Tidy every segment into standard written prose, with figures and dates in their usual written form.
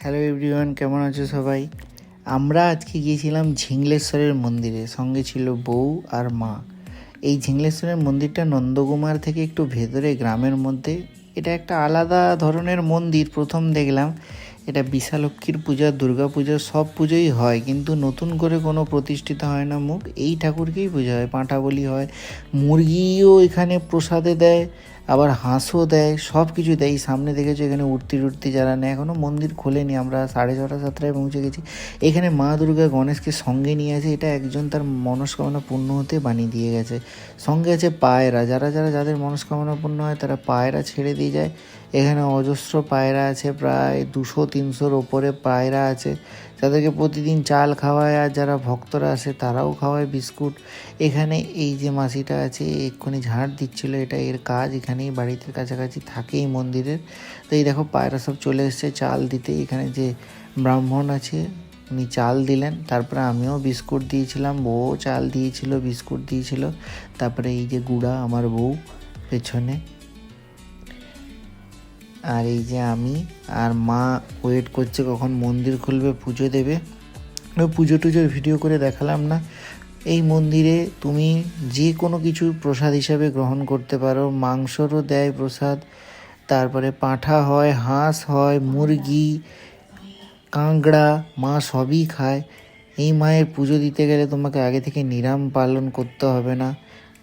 Hello everyone, কেমন আছো সবাই? আমরা আজকে গিয়েছিলাম ঝিংলেশ্বরের মন্দিরে, সঙ্গে ছিল বউ আর মা। এই ঝিংলেশ্বরের মন্দিরটা নন্দকুমার থেকে একটু ভেতরে গ্রামের মধ্যে। এটা একটা আলাদা ধরনের মন্দির, প্রথম দেখলাম। এটা বিশালক্ষীর পূজা, দুর্গা পূজা সব পুজোই হয়, কিন্তু নতুন করে কোনো প্রতিষ্ঠিত হয় না মুখ। এই ঠাকুরকেই পূজা হয়, পাঁঠা বলি হয়, মুরগিও এখানে প্রসাদে দেয়, আবার হাঁসও দেয়, সব কিছু দেয়। এই সামনে দেখেছো এখানে উঠতি যারা নেয়। এখনও মন্দির খোলেনি, আমরা 6:30 7টায় পৌঁছে গেছি। এখানে মা দুর্গা গণেশকে সঙ্গে নিয়ে আছে, এটা একজন তার মনস্কামনা পূর্ণ হতে বানিয়ে দিয়ে গেছে। সঙ্গে আছে পায়রা, যাদের মনস্কামনা পূর্ণ হয় তারা পায়রা ছেড়ে দিয়ে যায়। এখানে অজস্র পায়রা আছে, প্রায় 200-300-র ওপরে পায়রা আছে, তাদেরকে প্রতিদিন চাল খাওয়ায়, আর যারা ভক্তরা আসে তারাও খাওয়ায় বিস্কুট। এখানে এই যে মাসিটা আছে এক্ষুনি ঝাড় দিচ্ছিল, এটা এর কাজ, এখানেই বাড়িতে কাছাকাছি থাকে এই মন্দিরের। তো এই দেখো পায়রা সব চলে এসছে চাল দিতে। এখানে যে ব্রাহ্মণ আছে উনি চাল দিলেন, তারপরে আমিও বিস্কুট দিয়েছিলাম, বউও চাল দিয়েছিল, বিস্কুট দিয়েছিল। তারপরে এই যে গুড়া আমার বউ পেছনে, আর এই যে আমি আর মা ওয়েট করছে কখন মন্দির খুলবে, পুজো দেবে। পুজো টুজোর ভিডিও করে দেখালাম না। এই মন্দিরে তুমি যে কোনো কিছু প্রসাদ হিসাবে গ্রহণ করতে পারো, মাংসরও দেয় প্রসাদ, তারপরে পাঁঠা হয়, হাঁস হয়, মুরগি, কাঁকড়া, মা সবই খায়। এই মায়ের পুজো দিতে গেলে তোমাকে আগে থেকে নিরাম পালন করতে হবে না,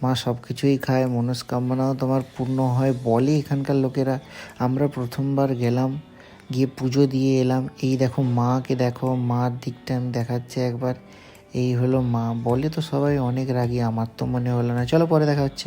মা সব কিছুই খায়, মনস্কামনাও তোমার পূর্ণ হয় বলে এখানকার লোকেরা। আমরা প্রথমবার গেলাম, গিয়ে পুজো দিয়ে এলাম। এই দেখো মাকে দেখো, মার দিকটা আমি দেখাচ্ছি একবার। এই হলো মা, বলে তো সবাই অনেক রাগী, আমার তো মনে হলো না। চলো পরে দেখা হচ্ছে।